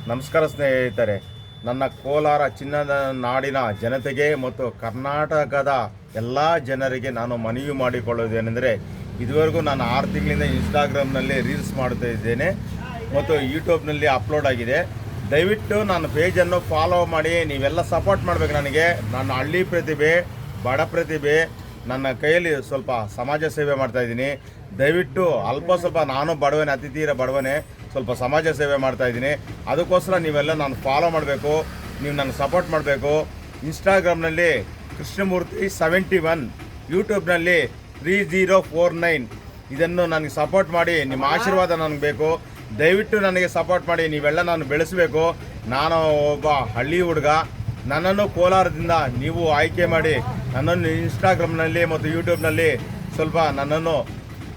ನಮಸ್ಕಾರ ಸ್ನೇಹಿತರೆ. ನನ್ನ ಕೋಲಾರ ಚಿನ್ನದ ನಾಡಿನ ಜನತೆಗೆ ಮತ್ತು ಕರ್ನಾಟಕದ ಎಲ್ಲ ಜನರಿಗೆ ನಾನು ಮನವಿ ಮಾಡಿಕೊಳ್ಳೋದೇನೆಂದರೆ, ಇದುವರೆಗೂ ನಾನು 6 ತಿಂಗಳಿಂದ ಇನ್ಸ್ಟಾಗ್ರಾಮ್ನಲ್ಲಿ ರೀಲ್ಸ್ ಮಾಡ್ತಾ ಇದ್ದೇನೆ ಮತ್ತು ಯೂಟ್ಯೂಬ್ನಲ್ಲಿ ಅಪ್ಲೋಡ್ ಆಗಿದೆ. ದಯವಿಟ್ಟು ನನ್ನ ಪೇಜನ್ನು ಫಾಲೋ ಮಾಡಿ, ನೀವೆಲ್ಲ ಸಪೋರ್ಟ್ ಮಾಡಬೇಕು ನನಗೆ. ನನ್ನ ಹಳ್ಳಿ ಪ್ರತಿಭೆ, ಬಡ ಪ್ರತಿಭೆ, ನನ್ನ ಕೈಯಲ್ಲಿ ಸ್ವಲ್ಪ ಸಮಾಜ ಸೇವೆ ಮಾಡ್ತಾಯಿದ್ದೀನಿ. ದಯವಿಟ್ಟು ಸ್ವಲ್ಪ ನಾನು ಬಡವನೇ, ಅತಿ ತೀರ ಬಡವನೇ, ಸ್ವಲ್ಪ ಸಮಾಜ ಸೇವೆ ಮಾಡ್ತಾಯಿದ್ದೀನಿ. ಅದಕ್ಕೋಸ್ಕರ ನೀವೆಲ್ಲ ನಾನು ಫಾಲೋ ಮಾಡಬೇಕು, ನೀವು ನನಗೆ ಸಪೋರ್ಟ್ ಮಾಡಬೇಕು. ಇನ್ಸ್ಟಾಗ್ರಾಮ್ನಲ್ಲಿ ಕೃಷ್ಣಮೂರ್ತಿ 71, ಯೂಟ್ಯೂಬ್ನಲ್ಲಿ 3049. ಇದನ್ನು ನನಗೆ ಸಪೋರ್ಟ್ ಮಾಡಿ, ನಿಮ್ಮ ಆಶೀರ್ವಾದ ನನಗೆ ಬೇಕು. ದಯವಿಟ್ಟು ನನಗೆ ಸಪೋರ್ಟ್ ಮಾಡಿ, ನೀವೆಲ್ಲ ನಾನು ಬೆಳೆಸಬೇಕು. ನಾನು ಒಬ್ಬ ಹಳ್ಳಿ ಹುಡುಗ, ನನ್ನನ್ನು ಕೋಲಾರದಿಂದ ನೀವು ಆಯ್ಕೆ ಮಾಡಿ ನನ್ನನ್ನು ಇನ್ಸ್ಟಾಗ್ರಾಮ್ನಲ್ಲಿ ಮತ್ತು ಯೂಟ್ಯೂಬ್ನಲ್ಲಿ ಸ್ವಲ್ಪ ನನ್ನನ್ನು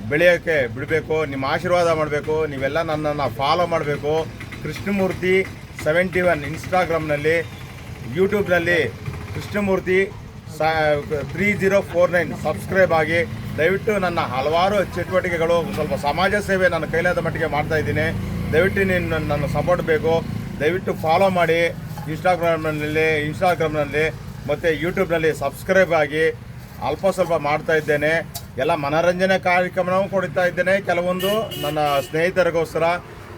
ಬೆಳೆಯೋಕ್ಕೆ ಬಿಡಬೇಕು. ನಿಮ್ಮ ಆಶೀರ್ವಾದ ಮಾಡಬೇಕು. ನೀವೆಲ್ಲ ನನ್ನನ್ನು ಫಾಲೋ ಮಾಡಬೇಕು. ಕೃಷ್ಣಮೂರ್ತಿ 71 ಇನ್ಸ್ಟಾಗ್ರಾಮ್ನಲ್ಲಿ, ಯೂಟ್ಯೂಬ್ನಲ್ಲಿ ಕೃಷ್ಣಮೂರ್ತಿ 3049 ಸಬ್ಸ್ಕ್ರೈಬ್ ಆಗಿ. ದಯವಿಟ್ಟು ನನ್ನ ಹಲವಾರು ಚಟುವಟಿಕೆಗಳು, ಸ್ವಲ್ಪ ಸಮಾಜ ಸೇವೆ ನನ್ನ ಕೈಲಾದ ಮಟ್ಟಿಗೆ ಮಾಡ್ತಾಯಿದ್ದೀನಿ. ದಯವಿಟ್ಟು ನನ್ನ ಸಪೋರ್ಟ್ ಬೇಕು. ದಯವಿಟ್ಟು ಫಾಲೋ ಮಾಡಿ. ಇನ್ಸ್ಟಾಗ್ರಾಮ್ನಲ್ಲಿ ಮತ್ತು ಯೂಟ್ಯೂಬ್ನಲ್ಲಿ ಸಬ್ಸ್ಕ್ರೈಬ್ ಆಗಿ. ಸ್ವಲ್ಪ ಮಾಡ್ತಾಯಿದ್ದೇನೆ. ಎಲ್ಲ ಮನೋರಂಜನೆ ಕಾರ್ಯಕ್ರಮವೂ ಕೊಡ್ತಾ ಇದ್ದೇನೆ. ಕೆಲವೊಂದು ನನ್ನ ಸ್ನೇಹಿತರಿಗೋಸ್ಕರ,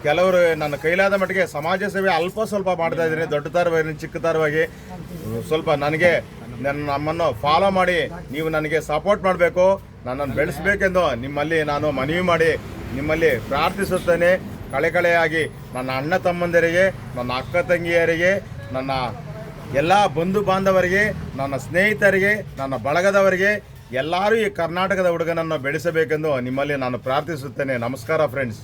ಕೆಲವರು ನನ್ನ ಕೈಲಾದ ಮಟ್ಟಿಗೆ ಸಮಾಜ ಸೇವೆ ಸ್ವಲ್ಪ ಮಾಡ್ತಾಯಿದ್ದೀನಿ. ದೊಡ್ಡ ತರವಾಗಿ, ಚಿಕ್ಕ ತರವಾಗಿ ಸ್ವಲ್ಪ ನನಗೆ ನಮ್ಮನ್ನು ಫಾಲೋ ಮಾಡಿ, ನೀವು ನನಗೆ ಸಪೋರ್ಟ್ ಮಾಡಬೇಕು. ನನ್ನನ್ನು ಬೆಳೆಸಬೇಕೆಂದು ನಿಮ್ಮಲ್ಲಿ ನಾನು ಮನವಿ ಮಾಡಿ ನಿಮ್ಮಲ್ಲಿ ಪ್ರಾರ್ಥಿಸುತ್ತೇನೆ. ಕಳೆಯಾಗಿ ನನ್ನ ಅಣ್ಣ ತಮ್ಮಂದಿರಿಗೆ, ನನ್ನ ಅಕ್ಕ ತಂಗಿಯರಿಗೆ, ನನ್ನ ಎಲ್ಲ ಬಂಧು ಬಾಂಧವರಿಗೆ, ನನ್ನ ಸ್ನೇಹಿತರಿಗೆ, ನನ್ನ ಬಳಗದವರಿಗೆ, ಎಲ್ಲರೂ ಈ ಕರ್ನಾಟಕದ ಹುಡುಗನನ್ನು ಬೆಳೆಸಬೇಕೆಂದು ನಿಮ್ಮಲ್ಲಿ ನಾನು ಪ್ರಾರ್ಥಿಸುತ್ತೇನೆ. ನಮಸ್ಕಾರ ಫ್ರೆಂಡ್ಸ್.